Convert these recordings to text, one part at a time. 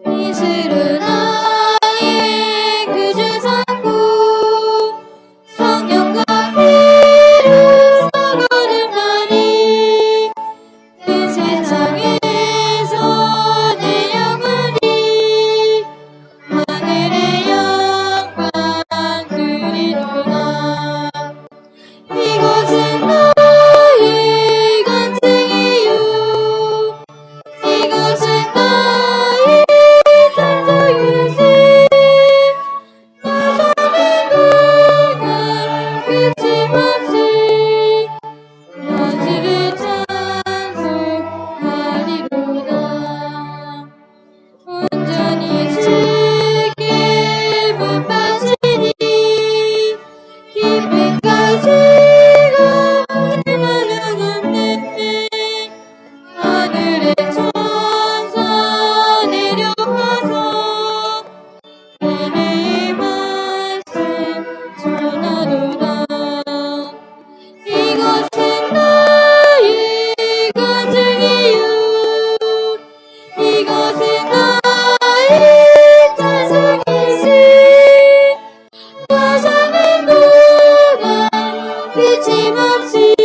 이슬은 나의 그 주상고 성령과 피를 써가는 날이 그 세상에서 내 영혼이 하늘의 영광 그리로다. 이곳은 나의 간증이요 이곳은 나의 찬송이세. 나 사는 동안 끝임없이 너지를 찬송하리로다. 온전히 주께 못 바치니 기쁨 가지고 날마다 하늘의 천사 내려와서 은혜의 말씀 전하도다. 이것은 나의 간증이요 이것은 나의 찬송이세. 나 사는 동안 끝임없이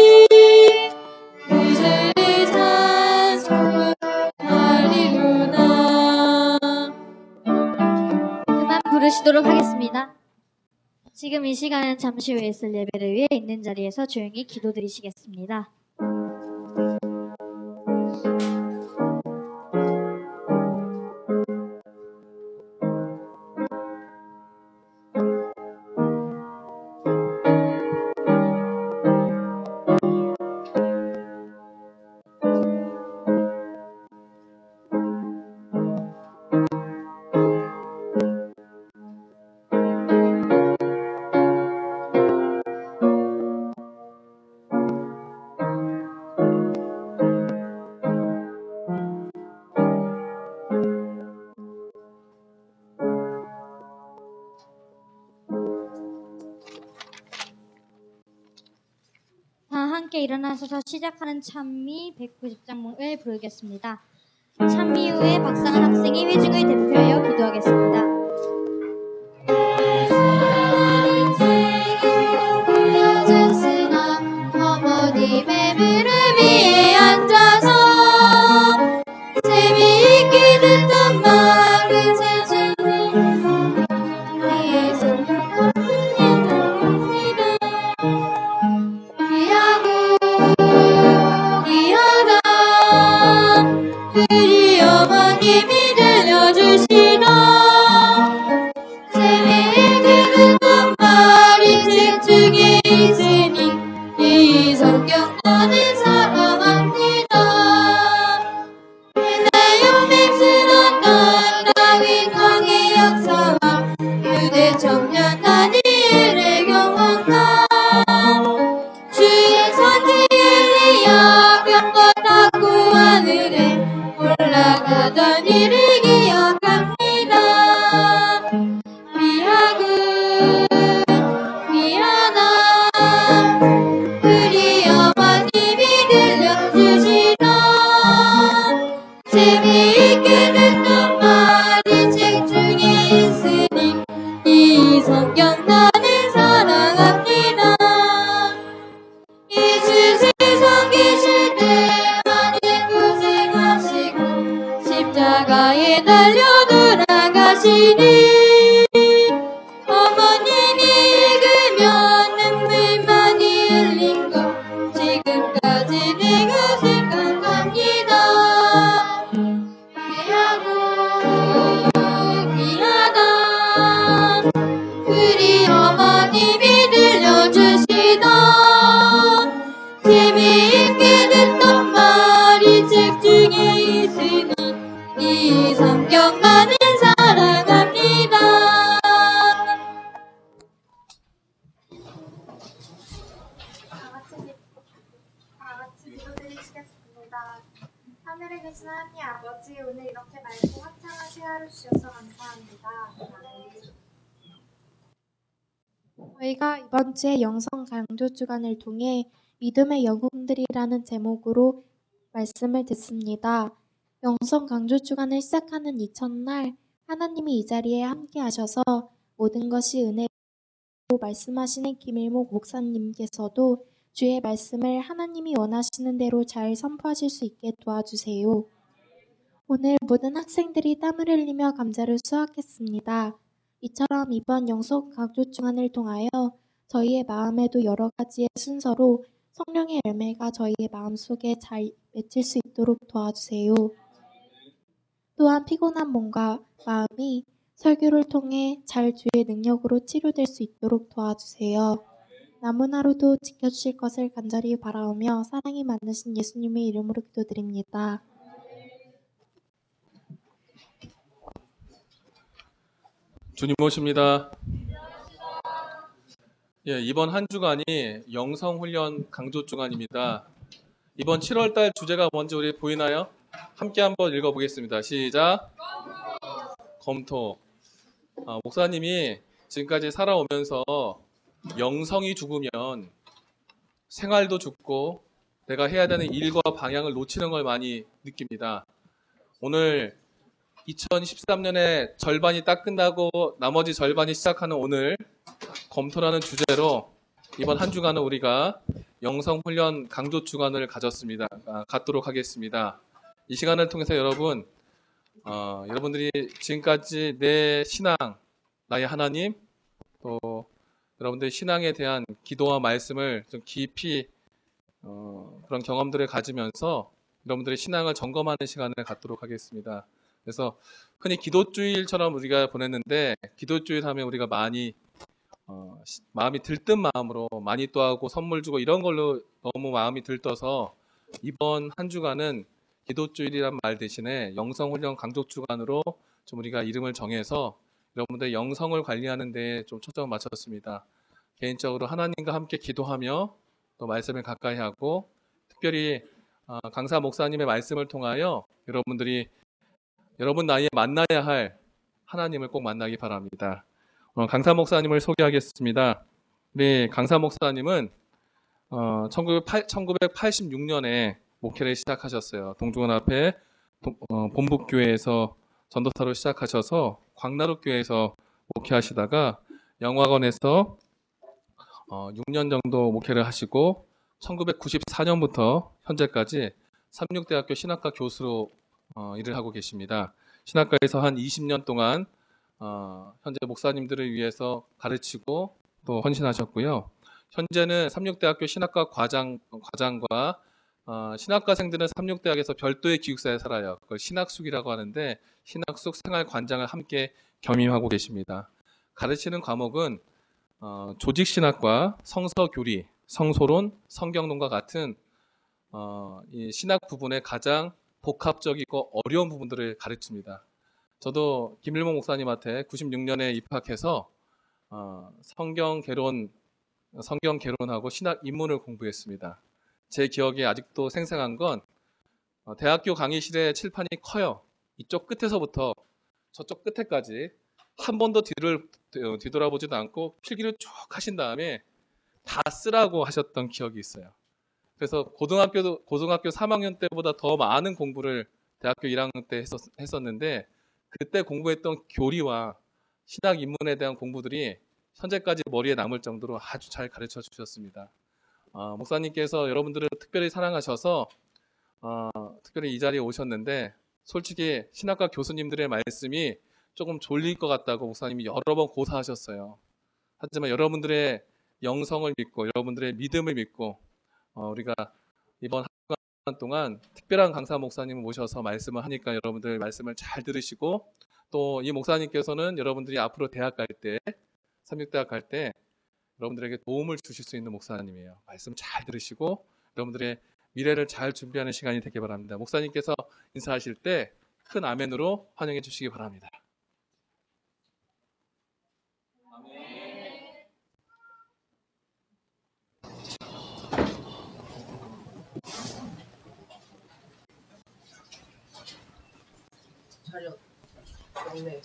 그들을 찬송하리로다. 그만 부르시도록 하겠습니다. 지금 이 시간은 잠시 후에 있을 예배를 위해 있는 자리에서 조용히 기도드리시겠습니다. 다 함께 일어나셔서 시작하는 찬미 190장을 부르겠습니다. 찬미 후에 박상은 학생이 회중을 대표하여 기도하겠습니다. 불려졌으나 어머님의 무릎 위에 앉아서 재미있게 듣던 말은 세상을 위해서 우리 어머님이 들려주시던 기도합니다. 하늘에 계신 하나님 아버지, 오늘 이렇게 맑고 화창한 하루 주셔서 감사합니다. 저희가 이번 주에 영성 강조 주간을 통해 믿음의 영웅들이라는 제목으로 말씀을 듣습니다. 영성 강조 주간을 시작하는 이 첫날 하나님이 이 자리에 함께 하셔서 모든 것이 은혜로 말씀하시는 김일목 목사님께서도 주의 말씀을 하나님이 원하시는 대로 잘 선포하실 수 있게 도와주세요. 오늘 모든 학생들이 땀을 흘리며 감자를 수확했습니다. 이처럼 이번 영성 강조 주간을 통하여 저희의 마음에도 여러 가지의 순서로 성령의 열매가 저희의 마음속에 잘 맺힐 수 있도록 도와주세요. 또한 피곤한 몸과 마음이 설교를 통해 잘 주의 능력으로 치료될 수 있도록 도와주세요. 남은 하루도 지켜주실 것을 간절히 바라오며 사랑이 많으신 예수님의 이름으로 기도드립니다. 주님 모십니다. 이번 한 주간이 영성훈련 강조 주간입니다. 이번 7월달 주제가 뭔지 우리 보이나요? 함께 한번 읽어보겠습니다. 시작. 검토. 목사님이 지금까지 살아오면서 영성이 죽으면 생활도 죽고 내가 해야 되는 일과 방향을 놓치는 걸 많이 느낍니다. 오늘 2013년에 절반이 딱 끝나고 나머지 절반이 시작하는 오늘 검토라는 주제로 이번 한 주간은 우리가 영성훈련 강조 주간을 갖도록 하겠습니다. 이 시간을 통해서 여러분들이 지금까지 내 신앙, 나의 하나님, 또 여러분들의 신앙에 대한 기도와 말씀을 좀 깊이 그런 경험들을 가지면서 여러분들의 신앙을 점검하는 시간을 갖도록 하겠습니다. 그래서 흔히 기도주일처럼 우리가 보냈는데 기도주일 하면 우리가 많이 마음이 들뜬 마음으로 많이 또 하고 선물 주고 이런 걸로 너무 마음이 들떠서 이번 한 주간은 기도주일이란 말 대신에 영성훈련 강조 주간으로 좀 우리가 이름을 정해서 여러분들 영성을 관리하는 데 좀 초점을 맞췄습니다. 개인적으로 하나님과 함께 기도하며 또 말씀을 가까이 하고 특별히 강사 목사님의 말씀을 통하여 여러분들이 여러분 나이에 만나야 할 하나님을 꼭 만나기 바랍니다. 강사 목사님을 소개하겠습니다. 우리 강사 목사님은 1986년에 목회를 시작하셨어요. 동중원 앞에 본북교회에서 전도사로 시작하셔서 광나루교회에서 목회하시다가 영화관에서 6년 정도 목회를 하시고 1994년부터 현재까지 삼육대학교 신학과 교수로 일을 하고 계십니다. 신학과에서 한 20년 동안 현재 목사님들을 위해서 가르치고 또 헌신하셨고요. 현재는 삼육대학교 신학과 과장과 신학과생들은 삼육대학에서 별도의 기숙사에 살아요. 그걸 신학숙이라고 하는데 신학숙 생활관장을 함께 겸임하고 계십니다. 가르치는 과목은 조직신학과, 성서교리, 성소론, 성경론과 같은 이 신학 부분의 가장 복합적이고 어려운 부분들을 가르칩니다. 저도 김일목 목사님한테 96년에 입학해서 성경 개론하고 신학 입문을 공부했습니다. 제 기억에 아직도 생생한 건 대학교 강의실의 칠판이 커요. 이쪽 끝에서부터 저쪽 끝에까지 한 번도 뒤돌아보지도 않고 필기를 쭉 하신 다음에 다 쓰라고 하셨던 기억이 있어요. 그래서 고등학교 3학년 때보다 더 많은 공부를 대학교 1학년 때 했었는데 그때 공부했던 교리와 신학 입문에 대한 공부들이 현재까지 머리에 남을 정도로 아주 잘 가르쳐 주셨습니다. 목사님께서 여러분들을 특별히 사랑하셔서 특별히 이 자리에 오셨는데 솔직히 신학과 교수님들의 말씀이 조금 졸릴 것 같다고 목사님이 여러 번 고사하셨어요. 하지만 여러분들의 영성을 믿고 여러분들의 믿음을 믿고 우리가 이번 한 주간 동안 특별한 강사 목사님을 모셔서 말씀을 하니까 여러분들 말씀을 잘 들으시고 또 이 목사님께서는 여러분들이 앞으로 대학 갈 때, 삼육대학 갈 때 여러분들에게 도움을 주실 수 있는 목사님이에요. 말씀 잘 들으시고 여러분들의 미래를 잘 준비하는 시간이 되길 바랍니다. 목사님께서 인사하실 때 큰 아멘으로 환영해 주시기 바랍니다. 차렷 경례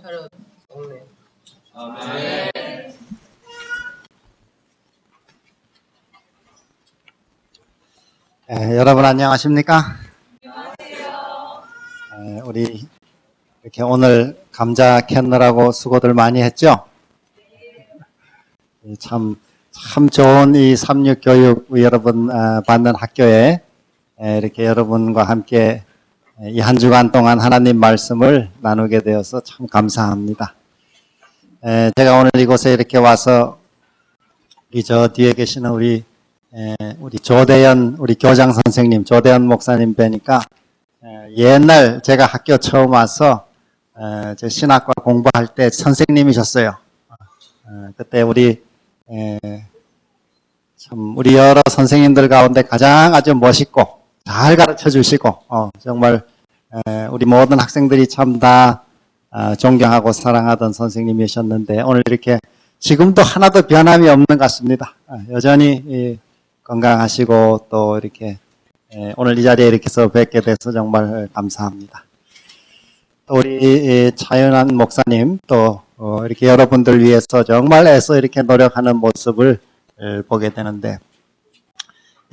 차렷 경례 여러분 안녕하십니까? 우리 이렇게 오늘 감자 캐느라고 수고들 많이 했죠? 참 좋은 이 삼육교육 여러분 받는 학교에 이렇게 여러분과 함께 이 한 주간 동안 하나님 말씀을 나누게 되어서 참 감사합니다. 제가 오늘 이곳에 이렇게 와서 저 뒤에 계시는 우리 조대현 우리 교장 선생님 조대현 목사님 뵈니까 옛날 제가 학교 처음 와서 제 신학과 공부할 때 선생님이셨어요. 그때 우리 여러 선생님들 가운데 가장 아주 멋있고 잘 가르쳐 주시고 정말 우리 모든 학생들이 참 다 존경하고 사랑하던 선생님이셨는데 오늘 이렇게 지금도 하나도 변함이 없는 것 같습니다. 여전히 건강하시고 또 이렇게 오늘 이 자리에 이렇게서 뵙게 돼서 정말 감사합니다. 또 우리 차윤환 목사님 또 이렇게 여러분들 위해서 정말 애써 이렇게 노력하는 모습을 보게 되는데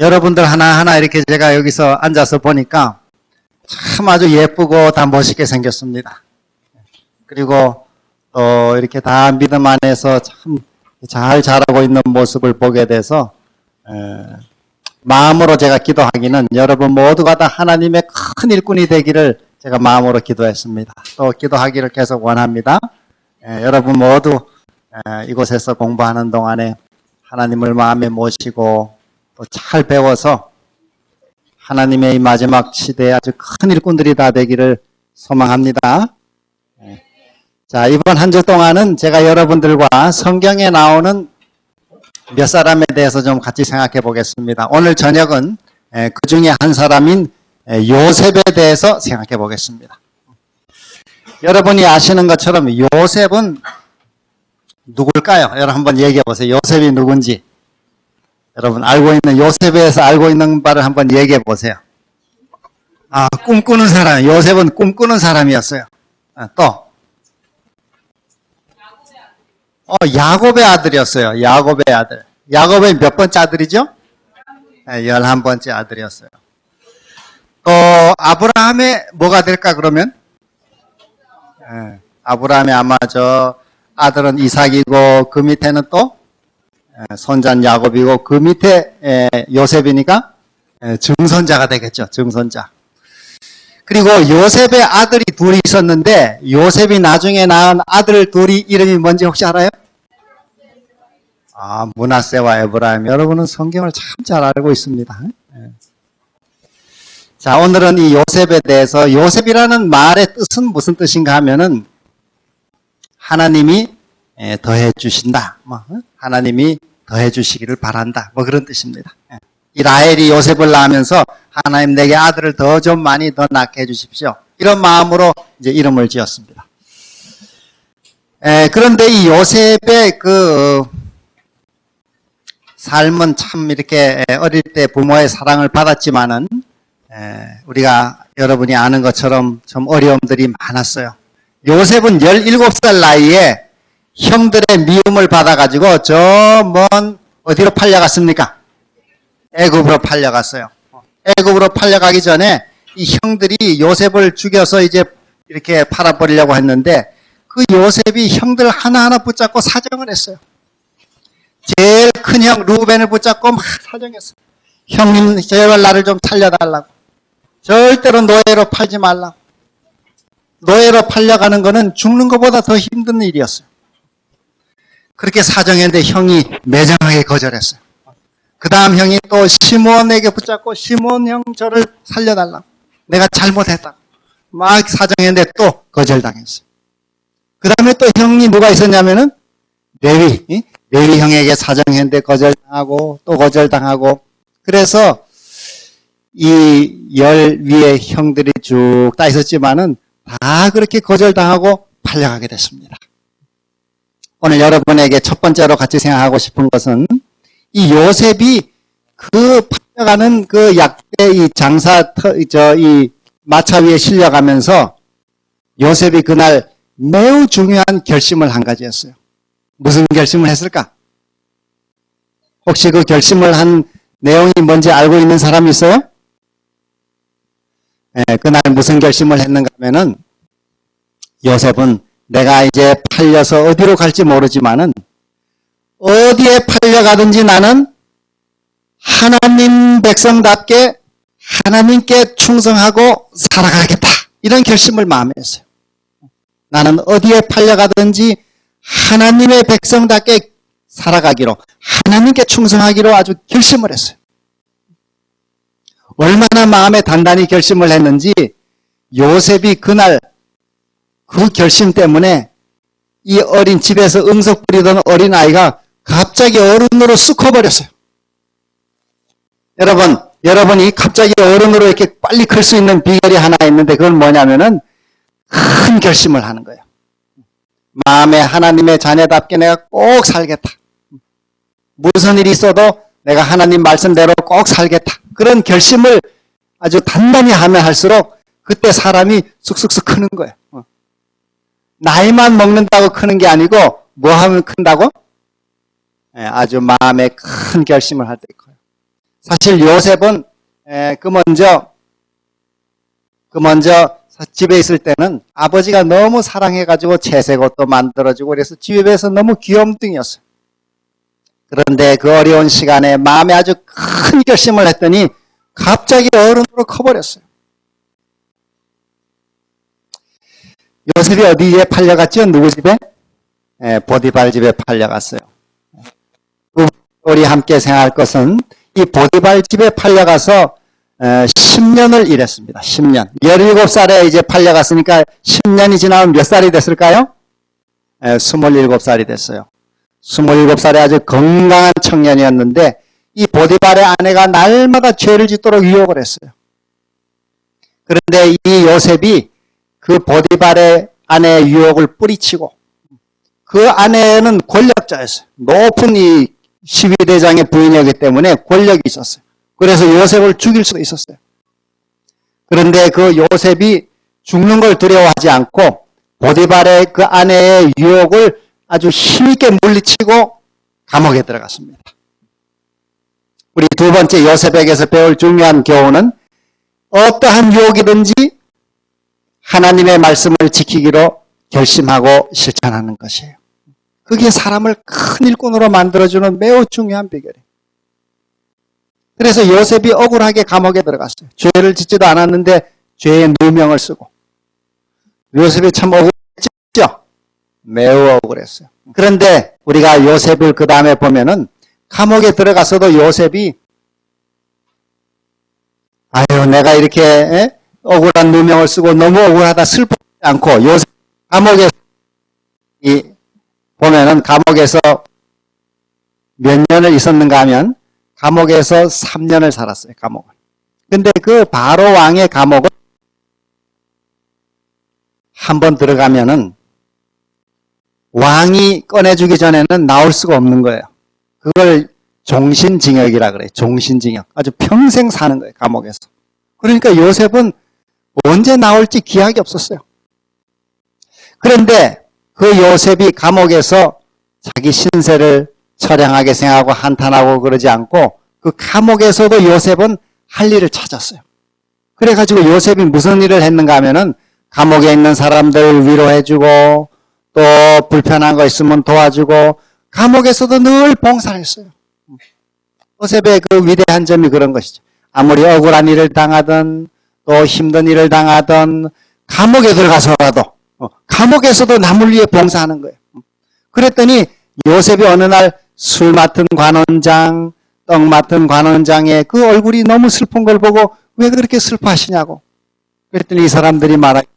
여러분들 하나하나 이렇게 제가 여기서 앉아서 보니까 참 아주 예쁘고 다 멋있게 생겼습니다. 그리고 또 이렇게 다 믿음 안에서 참 잘 자라고 있는 모습을 보게 돼서 마음으로 제가 기도하기는 여러분 모두가 다 하나님의 큰 일꾼이 되기를 제가 마음으로 기도했습니다. 또 기도하기를 계속 원합니다. 여러분 모두 이곳에서 공부하는 동안에 하나님을 마음에 모시고 또 잘 배워서 하나님의 이 마지막 시대에 아주 큰 일꾼들이 다 되기를 소망합니다. 자, 이번 한 주 동안은 제가 여러분들과 성경에 나오는 몇 사람에 대해서 좀 같이 생각해 보겠습니다. 오늘 저녁은 그 중에 한 사람인 요셉에 대해서 생각해 보겠습니다. 여러분이 아시는 것처럼 요셉은 누굴까요? 여러분 한번 얘기해 보세요. 요셉이 누군지. 여러분 알고 있는 요셉에 대해서 알고 있는 바를 한번 얘기해 보세요. 꿈꾸는 사람. 요셉은 꿈꾸는 사람이었어요. 또 야곱의 아들이었어요. 야곱의 아들. 야곱의 몇 번째 아들이죠? 11번째 아들이었어요. 또 아브라함의 뭐가 될까 그러면? 아브라함의 아마 저 아들은 이삭이고 그 밑에는 또 손자는 야곱이고 그 밑에 요셉이니까 증손자가 되겠죠. 증손자. 그리고 요셉의 아들이 둘이 있었는데 요셉이 나중에 낳은 아들 둘이 이름이 뭔지 혹시 알아요? 므낫세와 에브라임. 여러분은 성경을 참 잘 알고 있습니다. 자, 오늘은 이 요셉에 대해서, 요셉이라는 말의 뜻은 무슨 뜻인가 하면은 하나님이 더해 주신다. 하나님이 더해 주시기를 바란다. 그런 뜻입니다. 이 라헬이 요셉을 낳으면서 하나님 내게 아들을 더 좀 많이 더 낳게 해 주십시오. 이런 마음으로 이제 이름을 지었습니다. 그런데 이 요셉의 삶은 참 이렇게 어릴 때 부모의 사랑을 받았지만은 우리가 여러분이 아는 것처럼 좀 어려움들이 많았어요. 요셉은 17살 나이에 형들의 미움을 받아가지고 저 먼 어디로 팔려갔습니까? 애굽으로 팔려갔어요. 애굽으로 팔려가기 전에 이 형들이 요셉을 죽여서 이제 이렇게 팔아버리려고 했는데 그 요셉이 형들 하나하나 붙잡고 사정을 했어요. 제일 큰 형 루벤을 붙잡고 막 사정했어요. 형님 제발 나를 좀 살려달라고. 절대로 노예로 팔지 말라고. 노예로 팔려가는 거는 죽는 것보다 더 힘든 일이었어요. 그렇게 사정했는데 형이 매정하게 거절했어요. 그 다음 형이 또 시몬에게 붙잡고 시몬 형 저를 살려달라고. 내가 잘못했다고. 막 사정했는데 또 거절당했어요. 그 다음에 또 형이 누가 있었냐면은 레위 형에게 사정했는데 거절당하고 또 거절당하고. 그래서 이 열 위에 형들이 쭉 다 있었지만은 다 그렇게 거절당하고 팔려가게 됐습니다. 오늘 여러분에게 첫 번째로 같이 생각하고 싶은 것은 이 요셉이 그 팔려가는 그 약대 이 이 마차 위에 실려가면서 요셉이 그날 매우 중요한 결심을 한 가지 했어요. 무슨 결심을 했을까? 혹시 그 결심을 한 내용이 뭔지 알고 있는 사람이 있어요? 그날 무슨 결심을 했는가 하면은 요셉은 내가 이제 팔려서 어디로 갈지 모르지만은 어디에 팔려가든지 나는 하나님 백성답게 하나님께 충성하고 살아가겠다. 이런 결심을 마음에 했어요. 나는 어디에 팔려가든지 하나님의 백성답게 살아가기로, 하나님께 충성하기로 아주 결심을 했어요. 얼마나 마음에 단단히 결심을 했는지 요셉이 그날 그 결심 때문에 이 어린 집에서 응석 부리던 어린아이가 갑자기 어른으로 쑥 커버렸어요. 여러분이 갑자기 어른으로 이렇게 빨리 클 수 있는 비결이 하나 있는데 그건 뭐냐면은 큰 결심을 하는 거예요. 마음에 하나님의 자녀답게 내가 꼭 살겠다. 무슨 일이 있어도 내가 하나님 말씀대로 꼭 살겠다. 그런 결심을 아주 단단히 하면 할수록 그때 사람이 쑥쑥쑥 크는 거예요. 나이만 먹는다고 크는 게 아니고 뭐 하면 큰다고? 아주 마음에 큰 결심을 할 때 커요. 사실 요셉은 그 먼저 집에 있을 때는 아버지가 너무 사랑해가지고 채색 옷도 만들어주고 그래서 집에서 너무 귀염둥이였어요. 그런데 그 어려운 시간에 마음에 아주 큰 결심을 했더니 갑자기 어른으로 커버렸어요. 요셉이 어디에 팔려갔죠? 누구 집에? 보디발 집에 팔려갔어요. 우리 함께 생각할 것은 이 보디발 집에 팔려가서 10년을 일했습니다. 10년. 17살에 이제 팔려갔으니까 10년이 지나면 몇 살이 됐을까요? 27살이 됐어요. 27살에 아주 건강한 청년이었는데 이 보디발의 아내가 날마다 죄를 짓도록 유혹을 했어요. 그런데 이 요셉이 그 보디발의 아내의 유혹을 뿌리치고 그 아내는 권력자였어요. 높은 이 시위대장의 부인이었기 때문에 권력이 있었어요. 그래서 요셉을 죽일 수도 있었어요. 그런데 그 요셉이 죽는 걸 두려워하지 않고 보디발의 그 아내의 유혹을 아주 힘있게 물리치고 감옥에 들어갔습니다. 우리 두 번째 요셉에게서 배울 중요한 교훈은 어떠한 유혹이든지 하나님의 말씀을 지키기로 결심하고 실천하는 것이에요. 그게 사람을 큰 일꾼으로 만들어주는 매우 중요한 비결이에요. 그래서 요셉이 억울하게 감옥에 들어갔어요. 죄를 짓지도 않았는데 죄의 누명을 쓰고. 요셉이 참 억울했죠? 매우 억울했어요. 그런데 우리가 요셉을 그 다음에 보면은 감옥에 들어가서도 요셉이 아유 내가 이렇게 억울한 누명을 쓰고 너무 억울하다 슬프지 않고 요셉 감옥에 보면은 감옥에서 몇 년을 있었는가 하면 감옥에서 3년을 살았어요. 감옥을. 근데 그 바로 왕의 감옥은 한번 들어가면은 왕이 꺼내주기 전에는 나올 수가 없는 거예요. 그걸 종신징역이라 그래요. 종신징역. 아주 평생 사는 거예요. 감옥에서. 그러니까 요셉은 언제 나올지 기약이 없었어요. 그런데 그 요셉이 감옥에서 자기 신세를 처량하게 생각하고 한탄하고 그러지 않고 그 감옥에서도 요셉은 할 일을 찾았어요. 그래가지고 요셉이 무슨 일을 했는가 하면은 감옥에 있는 사람들 위로해주고 또 불편한 거 있으면 도와주고 감옥에서도 늘 봉사를 했어요. 요셉의 그 위대한 점이 그런 것이죠. 아무리 억울한 일을 당하든 또 힘든 일을 당하든 감옥에 들어가서라도 감옥에서도 남을 위해 봉사하는 거예요. 그랬더니 요셉이 어느 날 술 맡은 관원장, 떡 맡은 관원장의 그 얼굴이 너무 슬픈 걸 보고 왜 그렇게 슬퍼하시냐고. 그랬더니 이 사람들이 말하기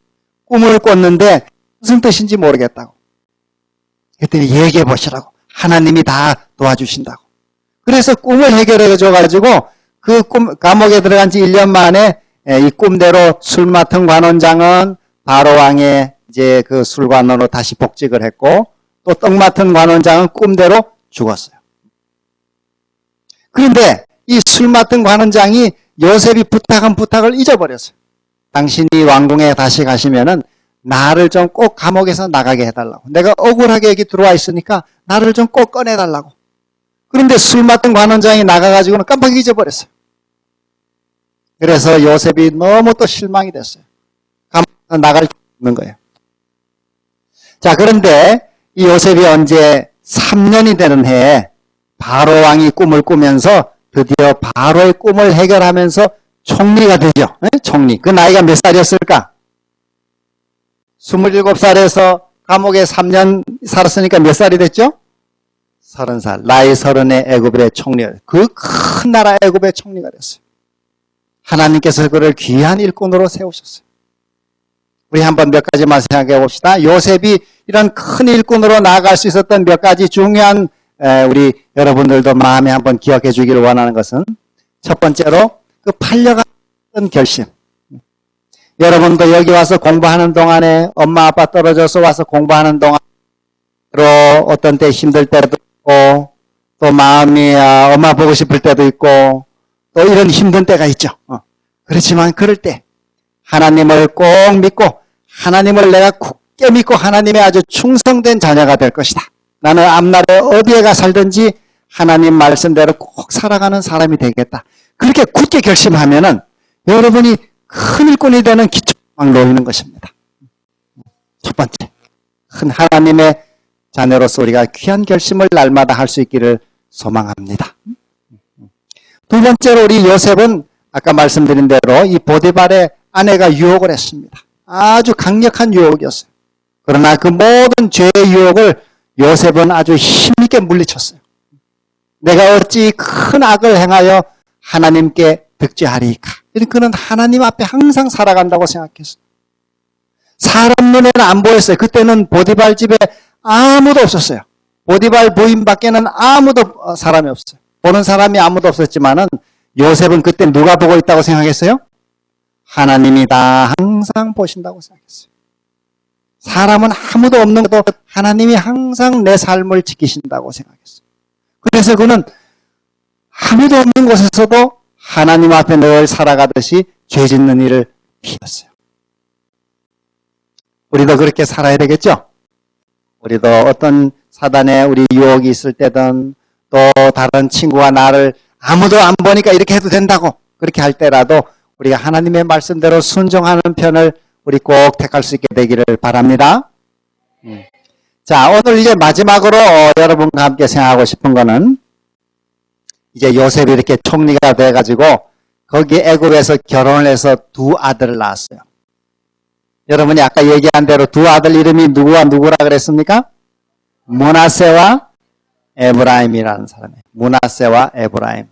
꿈을 꿨는데 무슨 뜻인지 모르겠다고. 그랬더니 얘기해 보시라고. 하나님이 다 도와주신다고. 그래서 꿈을 해결해 줘가지고 그 감옥에 들어간 지 1년 만에 이 꿈대로 술 맡은 관원장은 바로 왕의 이제 그 술관원으로 다시 복직을 했고 또 떡 맡은 관원장은 꿈대로 죽었어요. 그런데 이 술 맡은 관원장이 요셉이 부탁한 부탁을 잊어버렸어요. 당신이 왕궁에 다시 가시면은 나를 좀 꼭 감옥에서 나가게 해달라고. 내가 억울하게 여기 들어와 있으니까 나를 좀 꼭 꺼내달라고. 그런데 술 맡은 관원장이 나가가지고는 깜빡 잊어버렸어요. 그래서 요셉이 너무 또 실망이 됐어요. 감옥에서 나갈 수 없는 거예요. 자, 그런데 이 요셉이 언제 3년이 되는 해에 바로 왕이 꿈을 꾸면서 드디어 바로의 꿈을 해결하면서 총리가 되죠. 총리. 그 나이가 몇 살이었을까? 27살에서 감옥에 3년 살았으니까 몇 살이 됐죠? 30살. 나이 30에 애굽의 총리가 됐어요. 그 큰 나라 애굽의 총리가 됐어요. 하나님께서 그를 귀한 일꾼으로 세우셨어요. 우리 한번 몇 가지만 생각해 봅시다. 요셉이 이런 큰 일꾼으로 나아갈 수 있었던 몇 가지 중요한 우리 여러분들도 마음에 한번 기억해 주기를 원하는 것은 첫 번째로 그 팔려갔던 결심. 여러분도 여기 와서 공부하는 동안에 엄마 아빠 떨어져서 와서 공부하는 동안으로 어떤 때 힘들 때도 있고 또 마음이 엄마 보고 싶을 때도 있고 또 이런 힘든 때가 있죠. 그렇지만 그럴 때 하나님을 꼭 믿고 하나님을 내가 굳게 믿고 하나님의 아주 충성된 자녀가 될 것이다. 나는 앞날에 어디에 가 살든지 하나님 말씀대로 꼭 살아가는 사람이 되겠다. 그렇게 굳게 결심하면은 여러분이 큰 일꾼이 되는 기초가 놓이는 것입니다. 첫 번째, 큰 하나님의 자녀로서 우리가 귀한 결심을 날마다 할 수 있기를 소망합니다. 두 번째로 우리 요셉은 아까 말씀드린 대로 이 보디발의 아내가 유혹을 했습니다. 아주 강력한 유혹이었어요. 그러나 그 모든 죄의 유혹을 요셉은 아주 힘있게 물리쳤어요. 내가 어찌 큰 악을 행하여 하나님께 득죄하리이까. 그는 하나님 앞에 항상 살아간다고 생각했어요. 사람 눈에는 안 보였어요. 그때는 보디발 집에 아무도 없었어요. 보디발 부인 밖에는 아무도 사람이 없어요. 보는 사람이 아무도 없었지만은 요셉은 그때 누가 보고 있다고 생각했어요? 하나님이 다 항상 보신다고 생각했어요. 사람은 아무도 없는 것도 하나님이 항상 내 삶을 지키신다고 생각했어요. 그래서 그는 아무도 없는 곳에서도 하나님 앞에 늘 살아가듯이 죄 짓는 일을 피했어요. 우리도 그렇게 살아야 되겠죠? 우리도 어떤 사단에 우리 유혹이 있을 때든 또 다른 친구가 나를 아무도 안 보니까 이렇게 해도 된다고 그렇게 할 때라도 우리가 하나님의 말씀대로 순종하는 편을 우리 꼭 택할 수 있게 되기를 바랍니다. 자, 오늘 이제 마지막으로 여러분과 함께 생각하고 싶은 거는 이제 요셉이 이렇게 총리가 돼가지고 거기에 애굽에서 결혼을 해서 두 아들을 낳았어요. 여러분이 아까 얘기한 대로 두 아들 이름이 누구와 누구라 그랬습니까? 므낫세와 에브라임이라는 사람이에요. 므낫세와 에브라임.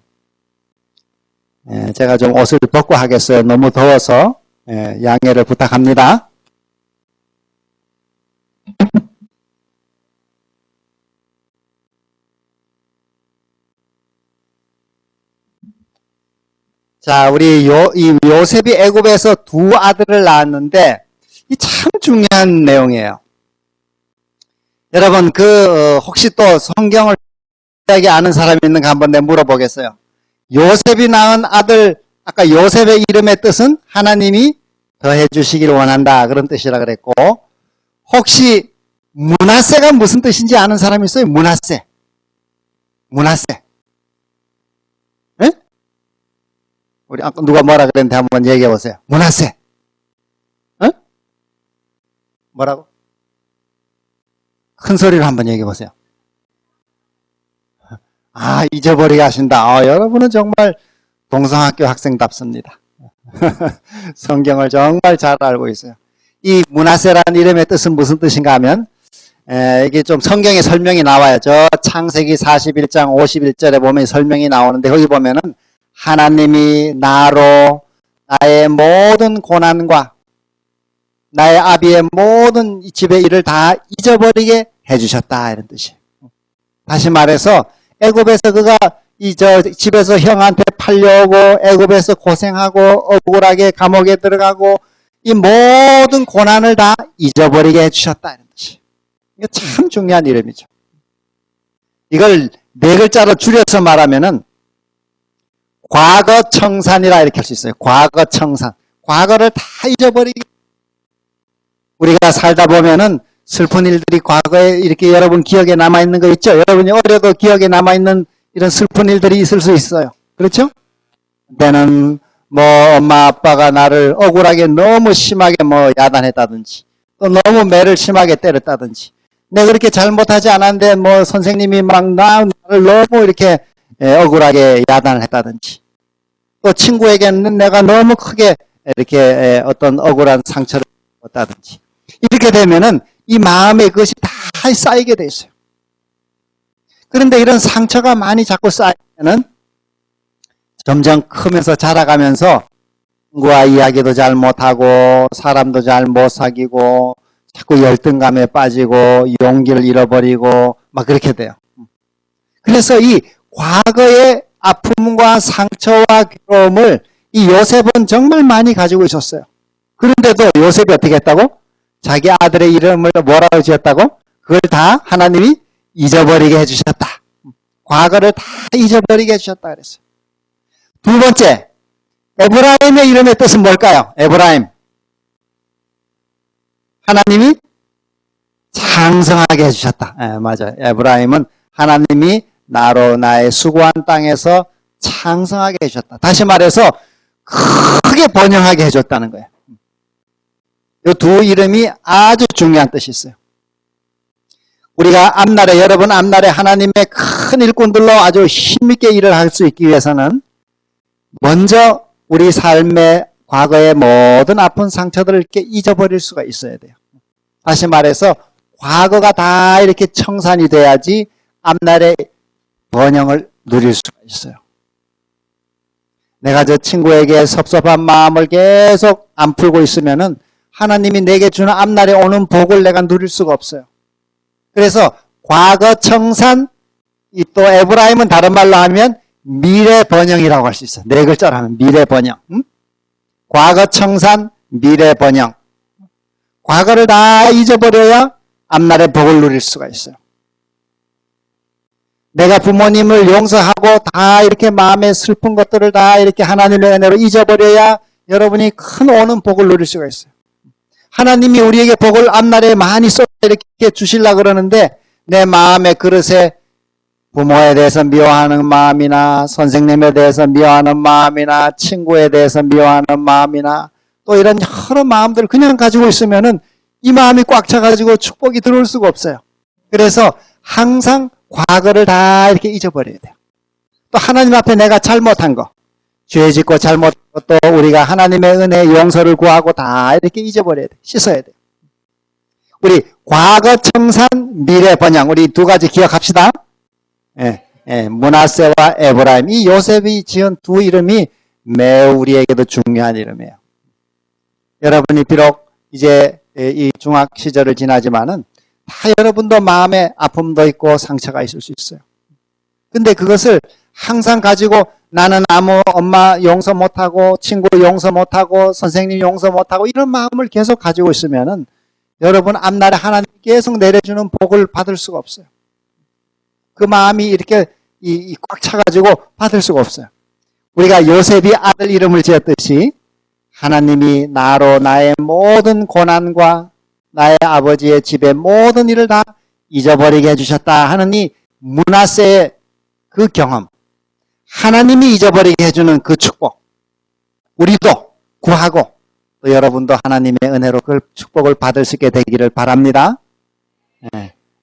제가 좀 옷을 벗고 하겠어요. 너무 더워서 양해를 부탁합니다. 자, 우리 이 요셉이 애굽에서 두 아들을 낳았는데 이 참 중요한 내용이에요. 여러분 혹시 또 성경을 이야기 아는 사람이 있는가 한번 내가 물어보겠어요. 요셉이 낳은 아들, 아까 요셉의 이름의 뜻은 하나님이 더해 주시길 원한다 그런 뜻이라 그랬고, 혹시 므낫세가 무슨 뜻인지 아는 사람이 있어요? 므낫세. 네? 우리 아까 누가 뭐라 그랬는데 한번 얘기해 보세요. 므낫세. 어? 뭐라고? 큰 소리로 한번 얘기해 보세요. 아, 잊어버리게 하신다. 여러분은 정말 동성학교 학생답습니다. 성경을 정말 잘 알고 있어요. 이 므낫세라는 이름의 뜻은 무슨 뜻인가 하면, 이게 좀 성경에 설명이 나와요. 저 창세기 41장 51절에 보면 설명이 나오는데, 거기 보면은 하나님이 나로 나의 모든 고난과 나의 아비의 모든 집의 일을 다 잊어버리게 해주셨다 이런 뜻이에요. 다시 말해서 애굽에서 그가 집에서 형한테 팔려오고 애굽에서 고생하고 억울하게 감옥에 들어가고 이 모든 고난을 다 잊어버리게 해주셨다 이런 뜻이에요. 이게 참 중요한 이름이죠. 이걸 네 글자로 줄여서 말하면은 과거청산이라 이렇게 할 수 있어요. 과거청산. 과거를 다 잊어버리게. 우리가 살다 보면은 슬픈 일들이 과거에 이렇게 여러분 기억에 남아있는 거 있죠? 여러분이 어려도 기억에 남아있는 이런 슬픈 일들이 있을 수 있어요. 그렇죠? 그때는 엄마 아빠가 나를 억울하게 너무 심하게 야단했다든지 또 너무 매를 심하게 때렸다든지 내가 그렇게 잘못하지 않았는데 선생님이 막 나를 너무 이렇게 억울하게 야단을 했다든지 또 친구에게는 내가 너무 크게 이렇게 어떤 억울한 상처를 줬다든지 이렇게 되면은 이 마음에 그것이 다 쌓이게 돼 있어요. 그런데 이런 상처가 많이 자꾸 쌓이면은 점점 크면서 자라가면서 친구와 이야기도 잘 못하고 사람도 잘 못 사귀고 자꾸 열등감에 빠지고 용기를 잃어버리고 막 그렇게 돼요. 그래서 이 과거의 아픔과 상처와 괴로움을 이 요셉은 정말 많이 가지고 있었어요. 그런데도 요셉이 어떻게 했다고? 자기 아들의 이름을 뭐라고 지었다고? 그걸 다 하나님이 잊어버리게 해주셨다. 과거를 다 잊어버리게 해주셨다 그랬어요. 두 번째, 에브라임의 이름의 뜻은 뭘까요? 에브라임. 하나님이 장성하게 해주셨다. 맞아요. 에브라임은 하나님이 나로 나의 수고한 땅에서 창성하게 해주셨다. 다시 말해서 크게 번영하게 해줬다는 거예요. 이 두 이름이 아주 중요한 뜻이 있어요. 우리가 앞날에 여러분 앞날에 하나님의 큰 일꾼들로 아주 힘있게 일을 할 수 있기 위해서는 먼저 우리 삶의 과거의 모든 아픈 상처들을 이렇게 잊어버릴 수가 있어야 돼요. 다시 말해서 과거가 다 이렇게 청산이 돼야지 앞날의 번영을 누릴 수가 있어요. 내가 저 친구에게 섭섭한 마음을 계속 안 풀고 있으면은 하나님이 내게 주는 앞날에 오는 복을 내가 누릴 수가 없어요. 그래서 과거 청산, 또 에브라임은 다른 말로 하면 미래 번영이라고 할 수 있어요. 네 글자로 하면 미래 번영. 과거 청산, 미래 번영. 과거를 다 잊어버려야 앞날의 복을 누릴 수가 있어요. 내가 부모님을 용서하고 다 이렇게 마음의 슬픈 것들을 다 이렇게 하나님의 은혜로 잊어버려야 여러분이 큰 오는 복을 누릴 수가 있어요. 하나님이 우리에게 복을 앞날에 많이 쏟아 이렇게 주시려고 그러는데 내 마음의 그릇에 부모에 대해서 미워하는 마음이나 선생님에 대해서 미워하는 마음이나 친구에 대해서 미워하는 마음이나 또 이런 여러 마음들을 그냥 가지고 있으면은 이 마음이 꽉 차가지고 축복이 들어올 수가 없어요. 그래서 항상 과거를 다 이렇게 잊어버려야 돼요. 또 하나님 앞에 내가 잘못한 거, 죄 짓고 잘못하고 또 우리가 하나님의 은혜 용서를 구하고 다 이렇게 잊어버려야 돼. 씻어야 돼. 우리 과거 청산 미래 번영 우리 두 가지 기억합시다. 므낫세와 에브라임 이 요셉이 지은 두 이름이 매우 우리에게도 중요한 이름이에요. 여러분이 비록 이제 이 중학 시절을 지나지만은 다 여러분도 마음에 아픔도 있고 상처가 있을 수 있어요. 근데 그것을 항상 가지고 나는 엄마 용서 못하고 친구 용서 못하고 선생님 용서 못하고 이런 마음을 계속 가지고 있으면은 여러분 앞날에 하나님 계속 내려주는 복을 받을 수가 없어요. 그 마음이 이렇게 꽉 차가지고 받을 수가 없어요. 우리가 요셉이 아들 이름을 지었듯이 하나님이 나로 나의 모든 고난과 나의 아버지의 집의 모든 일을 다 잊어버리게 해주셨다 하는 이 므낫세의 그 경험, 하나님이 잊어버리게 해주는 그 축복, 우리도 구하고 또 여러분도 하나님의 은혜로 그 축복을 받을 수 있게 되기를 바랍니다.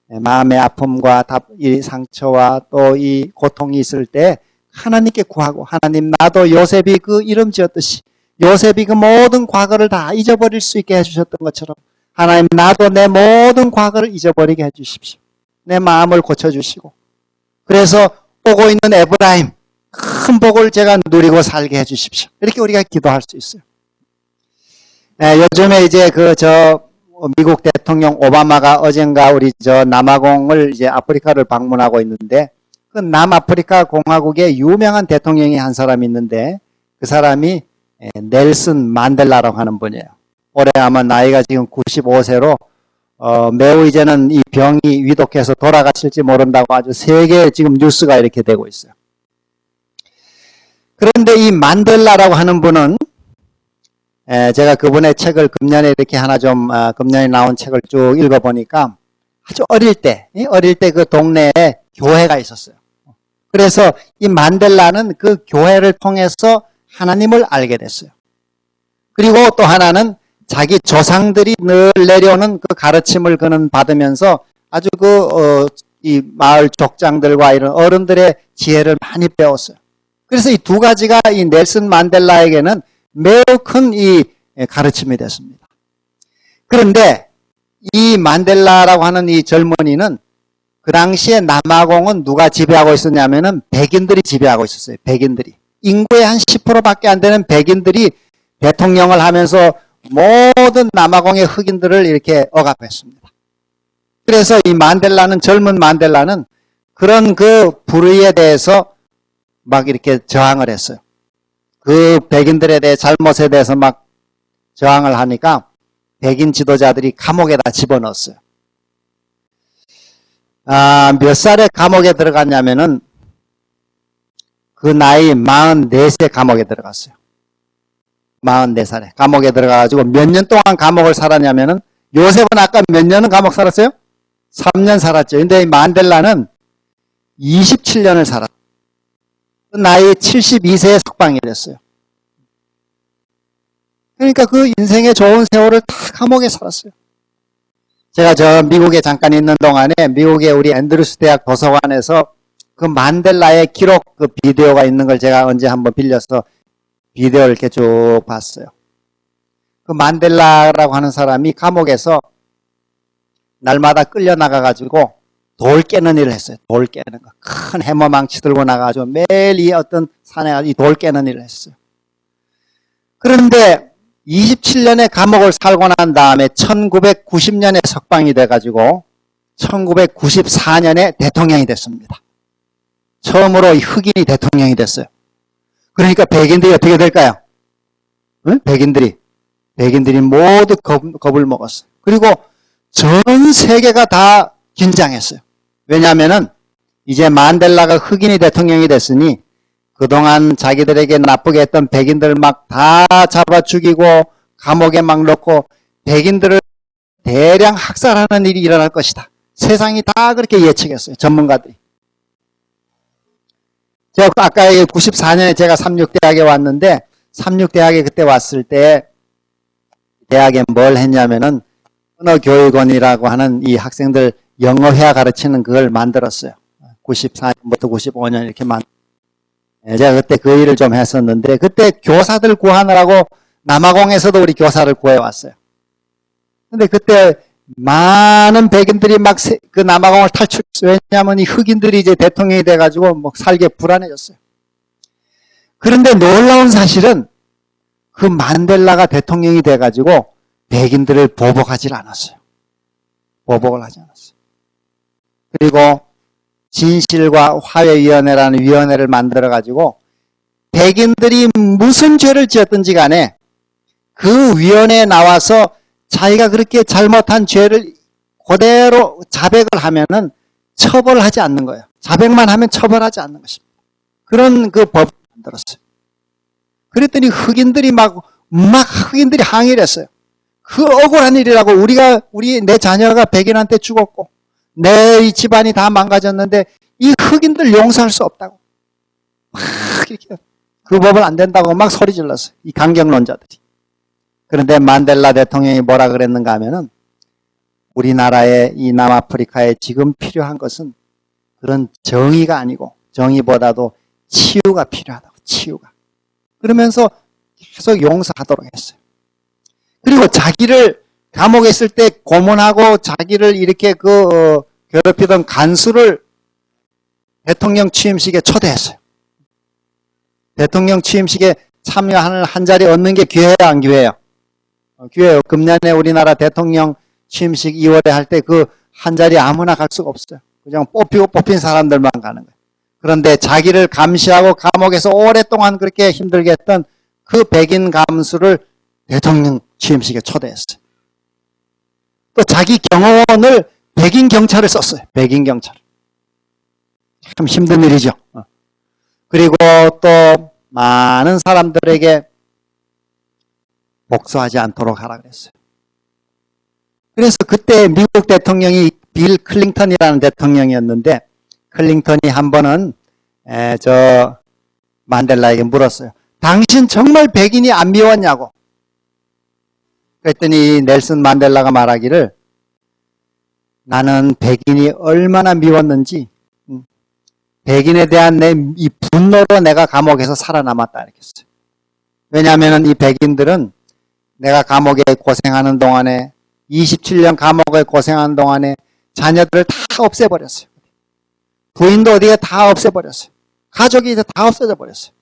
마음의 아픔과 이 상처와 또 이 고통이 있을 때 하나님께 구하고 하나님 나도 요셉이 그 이름 지었듯이 요셉이 그 모든 과거를 다 잊어버릴 수 있게 해주셨던 것처럼 하나님 나도 내 모든 과거를 잊어버리게 해주십시오. 내 마음을 고쳐주시고 그래서 오고 있는 에브라임 큰 복을 제가 누리고 살게 해주십시오. 이렇게 우리가 기도할 수 있어요. 요즘에 이제 미국 대통령 오바마가 어젠가 우리 남아공을 이제 아프리카를 방문하고 있는데 그 남아프리카 공화국의 유명한 대통령이 한 사람이 있는데 그 사람이 넬슨 만델라라고 하는 분이에요. 올해 아마 나이가 지금 95세로 매우 이제는 이 병이 위독해서 돌아가실지 모른다고 아주 세계 지금 뉴스가 이렇게 되고 있어요. 그런데 이 만델라라고 하는 분은 제가 그분의 책을 금년에 이렇게 하나 금년에 나온 책을 쭉 읽어보니까 아주 어릴 때 그 동네에 교회가 있었어요. 그래서 이 만델라는 그 교회를 통해서 하나님을 알게 됐어요. 그리고 또 하나는 자기 조상들이 늘 내려오는 그 가르침을 그는 받으면서 아주 이 마을 족장들과 이런 어른들의 지혜를 많이 배웠어요. 그래서 이 두 가지가 이 넬슨 만델라에게는 매우 큰 이 가르침이 됐습니다. 그런데 이 만델라라고 하는 이 젊은이는 그 당시에 남아공은 누가 지배하고 있었냐면은 백인들이 지배하고 있었어요. 백인들이. 인구의 한 10%밖에 안 되는 백인들이 대통령을 하면서 모든 남아공의 흑인들을 이렇게 억압했습니다. 그래서 이 젊은 만델라는 그런 그 불의에 대해서 막 이렇게 저항을 했어요. 그 백인들에 대해 잘못에 대해서 막 저항을 하니까 백인 지도자들이 감옥에다 집어넣었어요. 몇 살에 감옥에 들어갔냐면은 그 나이 44세 감옥에 들어갔어요. 44살에 감옥에 들어가가지고 몇 년 동안 감옥을 살았냐면은 요셉은 아까 몇 년은 감옥 살았어요? 3년 살았죠. 근데 이 만델라는 27년을 살았어요. 그 나이 72세에 석방이 됐어요. 그러니까 그 인생의 좋은 세월을 다 감옥에 살았어요. 제가 미국에 잠깐 있는 동안에 미국의 우리 앤드루스 대학 도서관에서 그 만델라의 기록 그 비디오가 있는 걸 제가 언제 한번 빌려서 비디오를 이렇게 쭉 봤어요. 그 만델라라고 하는 사람이 감옥에서 날마다 끌려나가가지고 돌 깨는 일을 했어요. 돌 깨는 거. 큰 해머망치 들고 나가가지고 매일 이 어떤 산에 이 돌 깨는 일을 했어요. 그런데 27년의 감옥을 살고 난 다음에 1990년에 석방이 돼가지고 1994년에 대통령이 됐습니다. 처음으로 흑인이 대통령이 됐어요. 그러니까 백인들이 어떻게 될까요? 응? 백인들이 모두 겁을 먹었어요. 그리고 전 세계가 다 긴장했어요. 왜냐하면은 이제 만델라가 흑인이 대통령이 됐으니 그동안 자기들에게 나쁘게 했던 백인들 막 다 잡아 죽이고 감옥에 막 넣고 백인들을 대량 학살하는 일이 일어날 것이다. 세상이 다 그렇게 예측했어요. 전문가들이. 제가 아까 94년에 제가 삼육대학에 왔는데 삼육대학에 그때 왔을 때 대학에 뭘 했냐면은 언어교육원이라고 하는 이 학생들 영어회화 가르치는 그걸 만들었어요. 94년부터 95년 이렇게 제가 그때 그 일을 좀 했었는데 그때 교사들 구하느라고 남아공에서도 우리 교사를 구해왔어요. 근데 그때 많은 백인들이 막 그 남아공을 탈출했어요. 왜냐하면 이 흑인들이 이제 대통령이 돼가지고 뭐 살기 불안해졌어요. 그런데 놀라운 사실은 그 만델라가 대통령이 돼가지고 백인들을 보복하지 않았어요. 보복을 하지 않았어요. 그리고 진실과 화해위원회라는 위원회를 만들어가지고 백인들이 무슨 죄를 지었든지 간에 그 위원회에 나와서 자기가 그렇게 잘못한 죄를 그대로 자백을 하면은 처벌하지 않는 거예요. 자백만 하면 처벌하지 않는 것입니다. 그런 그 법을 만들었어요. 그랬더니 흑인들이 막 흑인들이 항의를 했어요. 그 억울한 일이라고 내 자녀가 백인한테 죽었고 내 집안이 다 망가졌는데 이 흑인들 용서할 수 없다고 막 이렇게 그 법은 안 된다고 막 소리 질렀어요. 이 강경론자들이. 그런데 만델라 대통령이 뭐라 그랬는가 하면은 우리나라의 이 남아프리카에 지금 필요한 것은 그런 정의가 아니고 정의보다도 치유가 필요하다고. 치유가. 그러면서 계속 용서하도록 했어요. 그리고 자기를 감옥에 있을 때 고문하고 자기를 이렇게 괴롭히던 간수를 대통령 취임식에 초대했어요. 대통령 취임식에 참여하는 한 자리 얻는 게 기회예요, 안 기회예요? 기회예요. 금년에 우리나라 대통령 취임식 2월에 할 때 그 한 자리 아무나 갈 수가 없어요. 그냥 뽑힌 사람들만 가는 거예요. 그런데 자기를 감시하고 감옥에서 오랫동안 그렇게 힘들게 했던 그 백인 감수를 대통령 취임식에 초대했어요. 또 자기 경호원을 백인 경찰을 썼어요. 백인 경찰. 참 힘든 일이죠. 그리고 또 많은 사람들에게 복수하지 않도록 하라 그랬어요. 그래서 그때 미국 대통령이 빌 클린턴이라는 대통령이었는데 클린턴이 한 번은 만델라에게 물었어요. 당신 정말 백인이 안 미웠냐고. 그랬더니 넬슨 만델라가 말하기를 나는 백인이 얼마나 미웠는지 백인에 대한 내 이 분노로 내가 감옥에서 살아남았다 이렇게 했어요. 왜냐하면 이 백인들은 내가 감옥에 고생하는 동안에 27년 감옥에 고생하는 동안에 자녀들을 다 없애버렸어요. 부인도 어디에 다 없애버렸어요. 가족이 이제 다 없어져 버렸어요.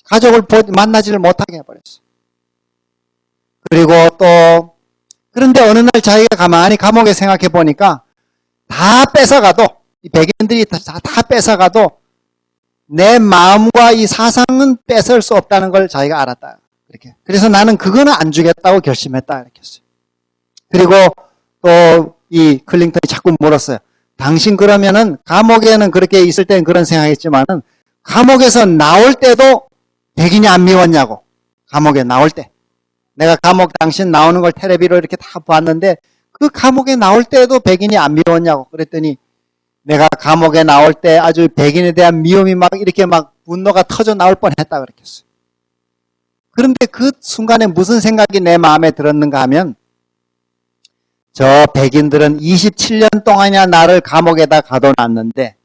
가족을 만나지를 못하게 해버렸어요. 그리고 또 그런데 어느 날 자기가 가만히 감옥에 생각해 보니까 다 뺏어가도 이 백인들이 다 뺏어가도 내 마음과 이 사상은 뺏을 수 없다는 걸 자기가 알았다. 이렇게. 그래서 나는 그거는 안 주겠다고 결심했다. 이렇게 했어요. 그리고 또 이 클린턴이 자꾸 물었어요. 당신 그러면은 감옥에는 그렇게 있을 때는 그런 생각했지만은 감옥에서 나올 때도 백인이 안 미웠냐고. 감옥에 나올 때. 내가 감옥 당신 나오는 걸 텔레비로 이렇게 다 봤는데 그 감옥에 나올 때도 백인이 안 미웠냐고. 그랬더니 내가 감옥에 나올 때 아주 백인에 대한 미움이 막 이렇게 막 분노가 터져 나올 뻔했다 그렇게 했어요. 그런데 그 순간에 무슨 생각이 내 마음에 들었는가 하면 저 백인들은 27년 동안이나 나를 감옥에다 가둬놨는데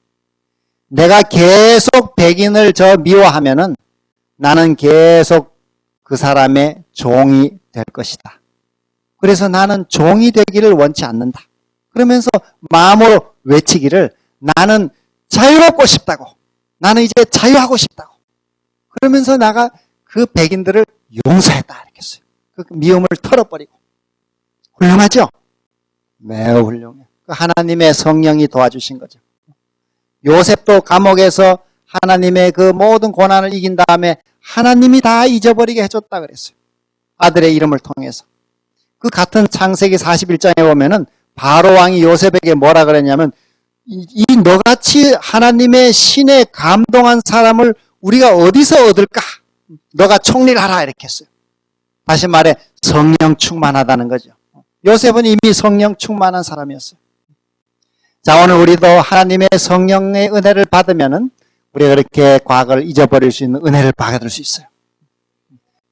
내가 계속 백인을 미워하면은 나는 계속 그 사람의 종이 될 것이다. 그래서 나는 종이 되기를 원치 않는다. 그러면서 마음으로 외치기를 나는 자유롭고 싶다고. 나는 이제 자유하고 싶다고. 그러면서 내가 그 백인들을 용서했다. 이렇게 했어요. 그 미움을 털어버리고. 훌륭하죠? 매우 훌륭해. 하나님의 성령이 도와주신 거죠. 요셉도 감옥에서 하나님의 그 모든 고난을 이긴 다음에 하나님이 다 잊어버리게 해줬다 그랬어요. 아들의 이름을 통해서. 그 같은 창세기 41장에 보면은 바로 왕이 요셉에게 뭐라 그랬냐면 이 너같이 하나님의 신에 감동한 사람을 우리가 어디서 얻을까? 너가 총리를 하라 이렇게 했어요. 다시 말해 성령 충만하다는 거죠. 요셉은 이미 성령 충만한 사람이었어요. 자, 오늘 우리도 하나님의 성령의 은혜를 받으면은 우리가 그렇게 과거를 잊어버릴 수 있는 은혜를 받을 수 있어요.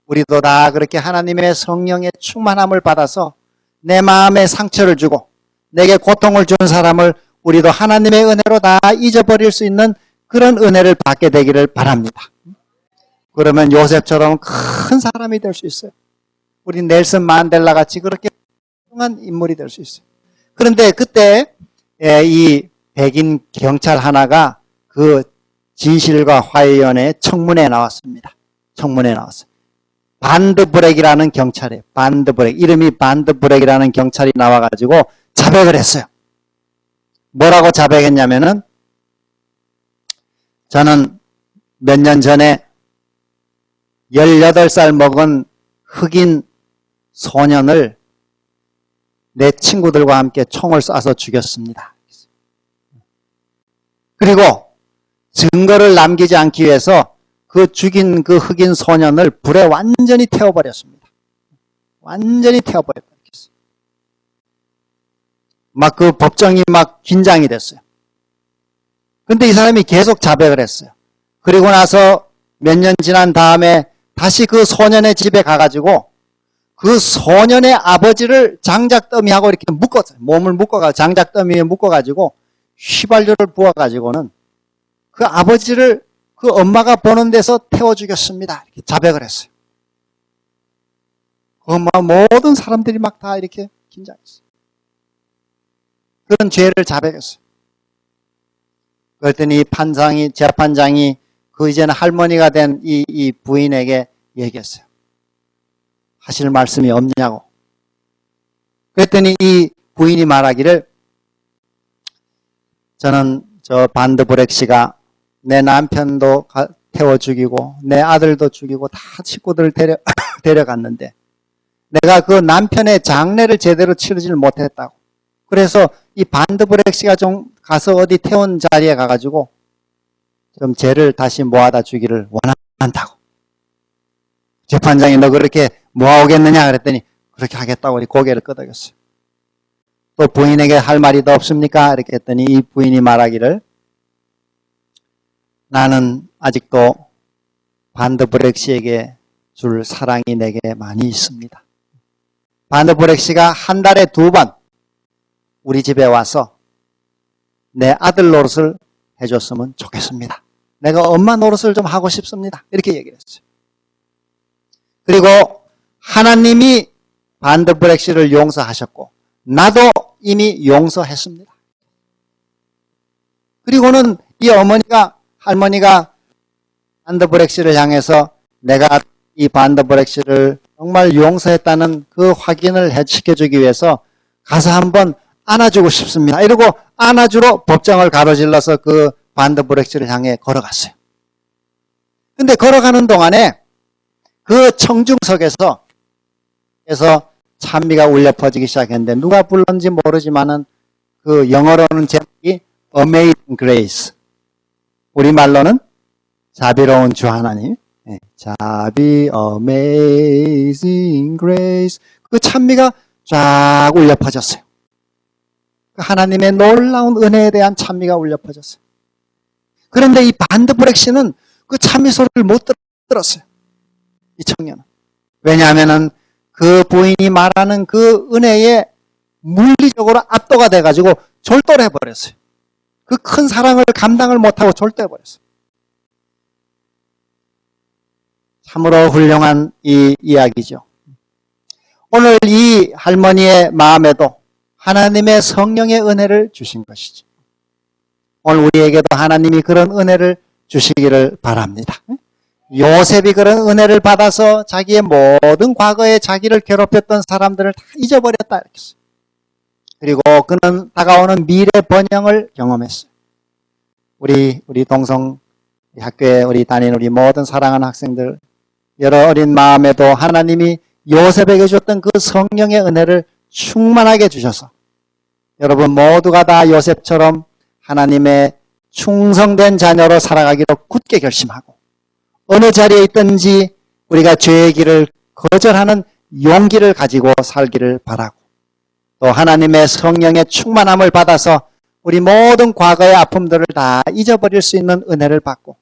우리도 다 그렇게 하나님의 성령의 충만함을 받아서 내 마음에 상처를 주고 내게 고통을 준 사람을 우리도 하나님의 은혜로 다 잊어버릴 수 있는 그런 은혜를 받게 되기를 바랍니다. 그러면 요셉처럼 큰 사람이 될 수 있어요. 우리 넬슨 만델라 같이 그렇게 훌륭한 인물이 될 수 있어요. 그런데 그때 이 백인 경찰 하나가 그 진실과 화해위원회 청문회에 나왔습니다. 청문회에 나왔어요. 반드브렉이라는 경찰이에요. 반드브렉. 이름이 반드브렉이라는 경찰이 나와가지고 자백을 했어요. 뭐라고 자백했냐면은 저는 몇 년 전에 18살 먹은 흑인 소년을 내 친구들과 함께 총을 쏴서 죽였습니다. 그리고 증거를 남기지 않기 위해서 그 죽인 그 흑인 소년을 불에 완전히 태워버렸습니다. 완전히 태워버렸어요. 막 그 법정이 막 긴장이 됐어요. 근데 이 사람이 계속 자백을 했어요. 그리고 나서 몇 년 지난 다음에 다시 그 소년의 집에 가가지고 그 소년의 아버지를 장작더미하고 이렇게 묶었어요. 몸을 묶어가지고 장작더미에 묶어가지고 휘발유를 부어가지고는 그 아버지를 그 엄마가 보는 데서 태워 죽였습니다. 이렇게 자백을 했어요. 그 모든 사람들이 막 다 이렇게 긴장했어요. 그런 죄를 자백했어요. 그랬더니 재판장이 그 이제는 할머니가 된 이 부인에게 얘기했어요. 하실 말씀이 없냐고. 그랬더니 이 부인이 말하기를 저는 저 반드브렉 씨가 내 남편도 태워 죽이고 내 아들도 죽이고 다 식구들을 데려갔는데 내가 그 남편의 장례를 제대로 치르지를 못했다고. 그래서 이 반드브렉 씨가 좀 가서 어디 태운 자리에 가가지고 좀 죄를 다시 모아다 주기를 원한다고. 재판장이 너 그렇게 모아오겠느냐 그랬더니 그렇게 하겠다고 우리 고개를 끄덕였어요. 또 부인에게 할 말이 더 없습니까? 이렇게 했더니 이 부인이 말하기를 나는 아직도 반드브렉 씨에게 줄 사랑이 내게 많이 있습니다. 반드브렉 씨가 한 달에 2번 우리 집에 와서 내 아들 노릇을 해줬으면 좋겠습니다. 내가 엄마 노릇을 좀 하고 싶습니다. 이렇게 얘기를 했어요. 그리고 하나님이 반드브렉 씨를 용서하셨고 나도 이미 용서했습니다. 그리고는 이 할머니가 반드브렉 씨를 향해서 내가 이 반드브렉 씨를 정말 용서했다는 그 확인을 시켜주기 위해서 가서 한번 안아주고 싶습니다. 이러고 안아주러 법정을 가로질러서 그 반드브렉 씨를 향해 걸어갔어요. 근데 걸어가는 동안에 그 청중석에서 찬미가 울려 퍼지기 시작했는데 누가 불렀는지 모르지만은 그 영어로는 제목이 Amazing Grace. 우리말로는 자비로운 주 하나님. 네, Amazing Grace. 그 찬미가 쫙 울려 퍼졌어요. 그 하나님의 놀라운 은혜에 대한 찬미가 울려 퍼졌어요. 그런데 이 반드브렉 씨는 그 찬미 소리를 못 들었어요. 이 청년은. 왜냐하면은 그 부인이 말하는 그 은혜에 물리적으로 압도가 돼가지고 졸도를 해버렸어요. 그 큰 사랑을 감당을 못하고 졸도해버렸어요. 참으로 훌륭한 이 이야기죠. 오늘 이 할머니의 마음에도 하나님의 성령의 은혜를 주신 것이죠. 오늘 우리에게도 하나님이 그런 은혜를 주시기를 바랍니다. 요셉이 그런 은혜를 받아서 자기의 모든 과거에 자기를 괴롭혔던 사람들을 다 잊어버렸다 이렇게 했어요. 그리고 그는 다가오는 미래 번영을 경험했어요. 우리 동성 학교에 우리 다니는 우리 모든 사랑하는 학생들, 여러 어린 마음에도 하나님이 요셉에게 줬던 그 성령의 은혜를 충만하게 주셔서 여러분 모두가 다 요셉처럼 하나님의 충성된 자녀로 살아가기로 굳게 결심하고 어느 자리에 있든지 우리가 죄의 길을 거절하는 용기를 가지고 살기를 바라고 또 하나님의 성령의 충만함을 받아서 우리 모든 과거의 아픔들을 다 잊어버릴 수 있는 은혜를 받고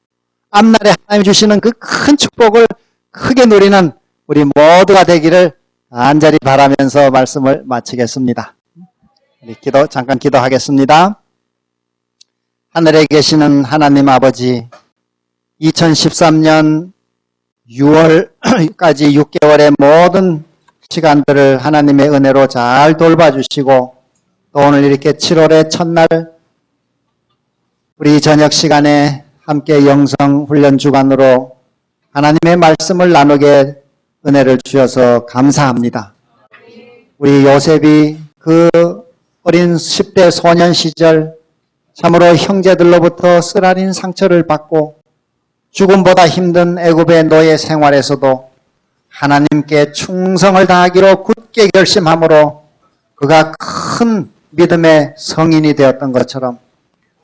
앞날에 하나님 주시는 그 큰 축복을 크게 누리는 우리 모두가 되기를 간절히 바라면서 말씀을 마치겠습니다. 우리 잠깐 기도하겠습니다. 하늘에 계시는 하나님 아버지, 2013년 6월까지 6개월의 모든 시간들을 하나님의 은혜로 잘 돌봐주시고, 또 오늘 이렇게 7월의 첫날 우리 저녁 시간에 함께 영성훈련 주간으로 하나님의 말씀을 나누게 은혜를 주셔서 감사합니다. 우리 요셉이 그 어린 10대 소년 시절 참으로 형제들로부터 쓰라린 상처를 받고 죽음보다 힘든 애굽의 노예 생활에서도 하나님께 충성을 다하기로 굳게 결심함으로 그가 큰 믿음의 성인이 되었던 것처럼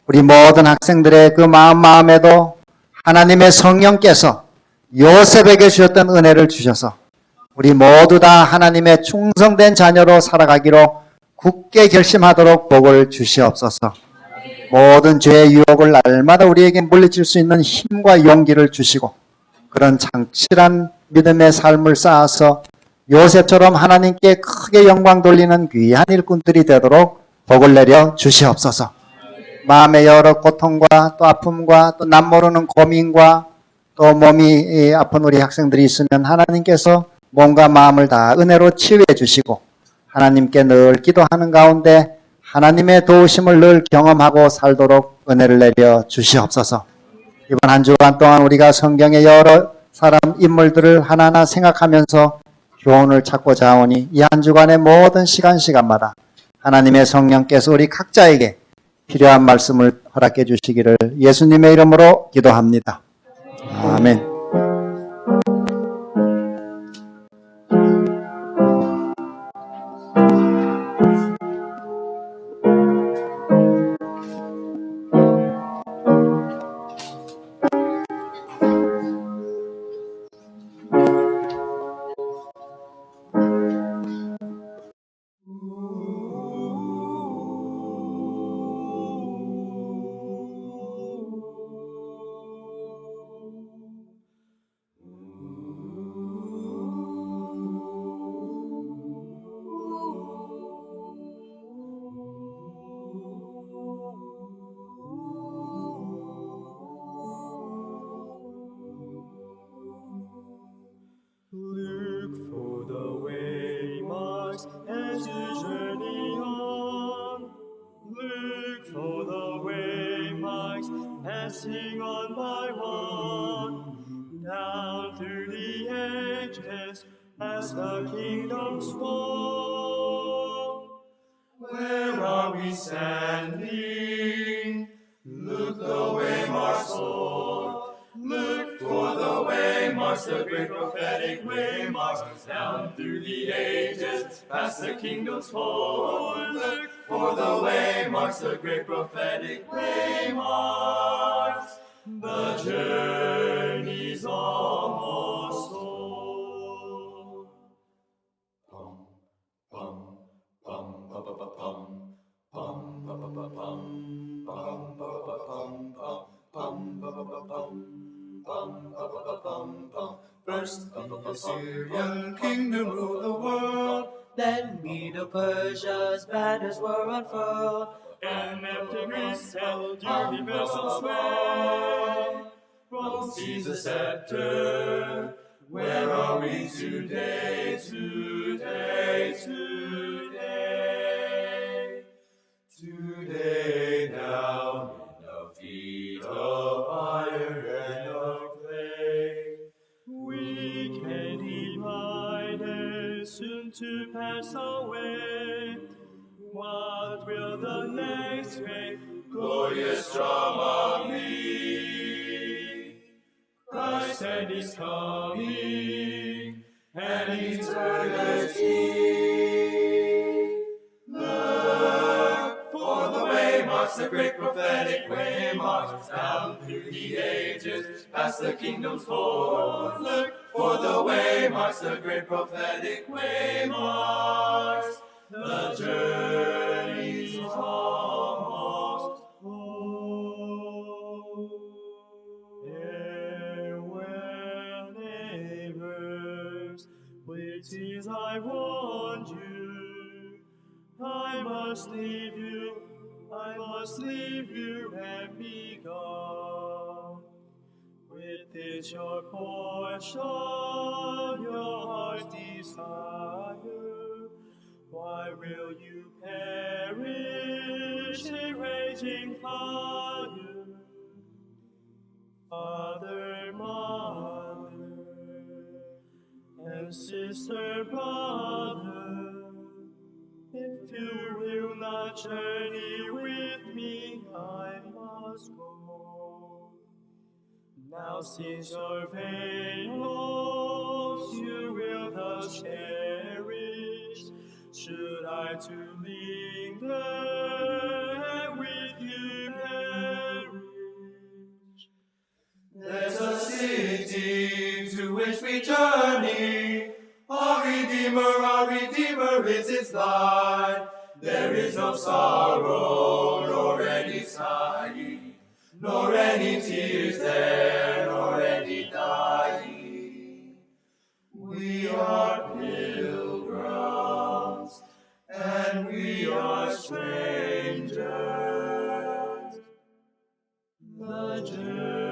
우리 모든 학생들의 그 마음에도 하나님의 성령께서 요셉에게 주셨던 은혜를 주셔서 우리 모두 다 하나님의 충성된 자녀로 살아가기로 굳게 결심하도록 복을 주시옵소서. 모든 죄의 유혹을 날마다 우리에게 물리칠 수 있는 힘과 용기를 주시고 그런 장실한 믿음의 삶을 쌓아서 요셉처럼 하나님께 크게 영광 돌리는 귀한 일꾼들이 되도록 복을 내려 주시옵소서. 마음의 여러 고통과 또 아픔과 또 남모르는 고민과 또 몸이 아픈 우리 학생들이 있으면 하나님께서 몸과 마음을 다 은혜로 치유해 주시고 하나님께 늘 기도하는 가운데 하나님의 도우심을 늘 경험하고 살도록 은혜를 내려 주시옵소서. 이번 한 주간 동안 우리가 성경의 여러 사람 인물들을 하나하나 생각하면서 교훈을 찾고자 하오니 이 한 주간의 모든 시간마다 하나님의 성령께서 우리 각자에게 필요한 말씀을 허락해 주시기를 예수님의 이름으로 기도합니다. 아멘. Look for the waymarks as you journey on. Look for the waymarks passing on by one. Down through the ages as the kingdoms fall. Where are we standing? Look the waymarks, Lord. Look for the waymarks, the great prophetic waymarks, down through the ages, past the kingdom's fall. Look for the waymarks, the great prophetic waymarks. The journey's almost o'er. Pum, pum, pum, pum, pum, pum, pum, pum, pum, pum. First the Assyrian kingdom ruled the world, then Medo-Persia's banners were unfurled, and after Greece held universal sway. Rome seized the scepter. Where are we today? Today down in the feet of iron and of clay. Wicked divided, soon to pass away. What will the next great glorious drama be? Christ and His coming and eternity. The great prophetic waymarks down through the ages, past the kingdom's fall. Look for the waymarks, the great prophetic waymarks. The journey's almost o'er. Farewell, neighbors, please I warned you, I must leave you. I must leave you and be gone. With this your portion, your heart's desire. Why will you perish in raging fire? Father, mother, and sister, brother, if you will not journey with me, I must go. Now since your vain hopes you will thus cherish, should I to linger and with you perish? There's a city to which we journey. Our Redeemer is its light. There is no sorrow, nor any sighing, nor any tears there, nor any dying. We are pilgrims, and we are strangers. The journey